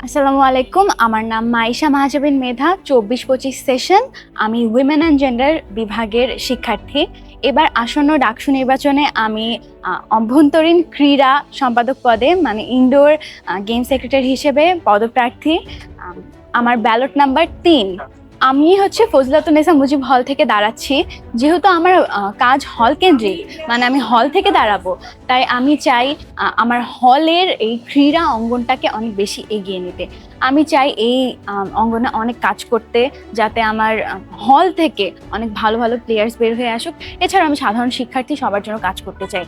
আসসালামু আলাইকুম। আমার নাম মাইশা মাহাজাবিন মেধা। ২৪-২৫ সেশন। আমি উইমেন অ্যান্ড জেন্ডার বিভাগের শিক্ষার্থী। এবার আসন্ন ডাকসু নির্বাচনে আমি অভ্যন্তরীণ ক্রীড়া সম্পাদক পদে মানে ইনডোর গেম সেক্রেটারি হিসেবে পদপ্রার্থী। আম আমার ব্যালট নাম্বার ৩। আমি ফজলাতুন্নেসা মুজিব হল থেকে দাঁড়াচ্ছি। যেহেতু আমার কাজ হল কেন্দ্রিক, মানে আমি হল থেকে দাঁড়াবো, তাই আমি চাই আমার হলের এই ক্রীড়া অঙ্গনটাকে অনেক বেশি এগিয়ে নিতে। আমি চাই এই অঙ্গনে অনেক কাজ করতে, যাতে আমার হল থেকে অনেক ভালো ভালো প্লেয়ার্স বের হয়ে আসুক। এছাড়া আমি সাধারণ শিক্ষার্থী সবার জন্য কাজ করতে চাই।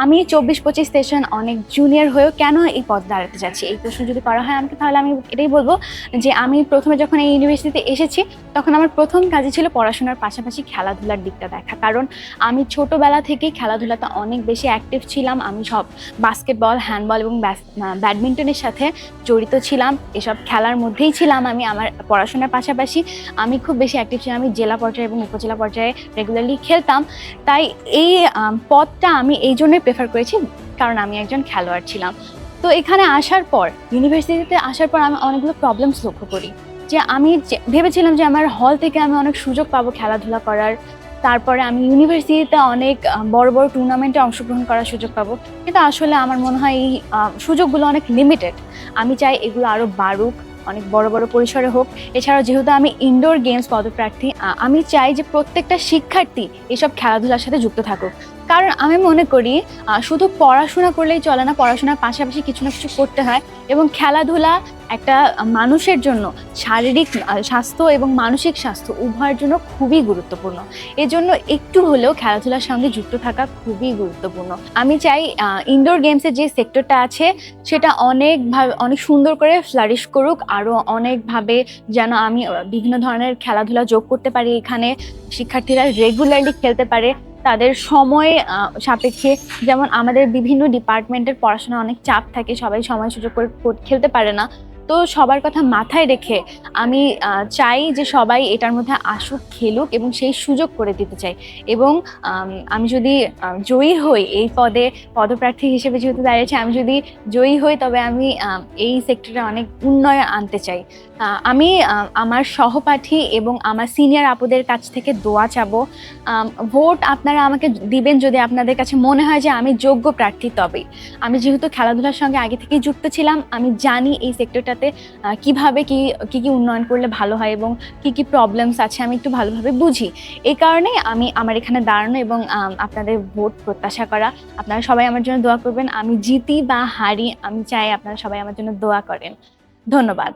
আমি ২৪-২৫ সেশন অনেক জুনিয়র হয়েও কেন এই পদ দাঁড়াতে চাচ্ছি, এই প্রশ্ন যদি করা হয় আমাকে, তাহলে আমি এটাই বলবো যে আমি প্রথমে যখন এই ইউনিভার্সিটিতে এসেছি তখন আমার প্রথম কাজই ছিল পড়াশোনার পাশাপাশি খেলাধুলার দিকটা দেখা। কারণ আমি ছোটবেলা থেকেই খেলাধুলাতে অনেক বেশি অ্যাক্টিভ ছিলাম। আমি সব বাস্কেটবল, হ্যান্ডবল এবং ব্যাডমিন্টনের সাথে জড়িত ছিলাম। এসব খেলার মধ্যেই ছিলাম আমি। আমার পড়াশোনার পাশাপাশি আমি খুব বেশি অ্যাক্টিভ ছিলাম। আমি জেলা পর্যায়ে এবং উপজেলা পর্যায়ে রেগুলারলি খেলতাম। তাই এই পদটা আমি এই জন্যই প্রেফার করেছি, কারণ আমি একজন খেলোয়াড় ছিলাম। তো এখানে আসার পর, ইউনিভার্সিটিতে আসার পর আমি অনেকগুলো প্রবলেমস লক্ষ্য করি। যে আমি ভেবেছিলাম যে আমার হল থেকে আমি অনেক সুযোগ পাবো খেলাধুলা করার, তারপরে আমি ইউনিভার্সিটিতে অনেক বড় বড় টুর্নামেন্টে অংশগ্রহণ করার সুযোগ পাবো। কিন্তু আসলে আমার মনে হয় এই সুযোগগুলো অনেক লিমিটেড। আমি চাই এগুলো আরও বাড়ুক, অনেক বড় বড় পরিসরে হোক। এছাড়াও যেহেতু আমি ইনডোর গেমস পদপ্রার্থী, আমি চাই যে প্রত্যেকটা শিক্ষার্থী এসব খেলাধুলার সাথে যুক্ত থাকুক। কারণ আমি মনে করি শুধু পড়াশোনা করলেই চলে না, পড়াশোনার পাশাপাশি কিছু না কিছু করতে হয়। এবং খেলাধুলা একটা মানুষের জন্য শারীরিক স্বাস্থ্য এবং মানসিক স্বাস্থ্য উভয়ের জন্য খুবই গুরুত্বপূর্ণ। এজন্য একটু হলেও খেলাধুলার সঙ্গে যুক্ত থাকা খুবই গুরুত্বপূর্ণ। আমি চাই ইনডোর গেমসের যে সেক্টরটা আছে সেটা অনেক সুন্দর করে ফ্লারিশ করুক, আরও অনেকভাবে যেন আমি বিভিন্ন ধরনের খেলাধুলা যোগ করতে পারি এখানে। শিক্ষার্থীরা রেগুলারলি খেলতে পারে তাদের সময় সাপেক্ষে। যেমন আমাদের বিভিন্ন ডিপার্টমেন্টের পড়াশোনা অনেক চাপ থাকে, সবাই সময় সুযোগ করে খেলতে পারে না। তো সবার কথা মাথায় রেখে আমি চাই যে সবাই এটার মধ্যে আসুক, খেলুক এবং সেই সুযোগ করে দিতে চাই। এবং আমি যদি জয়ী হই এই পদপ্রার্থী হিসেবে যেহেতু দাঁড়িয়েছি, আমি যদি জয়ী হই তবে আমি এই সেক্টরে অনেক উন্নয়ন আনতে চাই। আমি আমার সহপাঠী এবং আমার সিনিয়র আপুদের কাছ থেকে দোয়া চাবো। ভোট আপনারা আমাকে দিবেন যদি আপনাদের কাছে মনে হয় যে আমি যোগ্য প্রার্থী। তবেই আমি যেহেতু খেলাধুলার সঙ্গে আগে থেকেই যুক্ত ছিলাম, আমি জানি এই সেক্টরটাতে কিভাবে কি উন্নয়ন করলে ভালো হয় এবং কি প্রবলেমস আছে আমি একটু ভালোভাবে বুঝি। এই কারণেই আমি আমার এখানে দাঁড়ানো এবং আপনাদের ভোট প্রত্যাশা করা। আপনারা সবাই আমার জন্য দোয়া করবেন। আমি জিতি বা হারি, আমি চাই আপনারা সবাই আমার জন্য দোয়া করেন। ধন্যবাদ।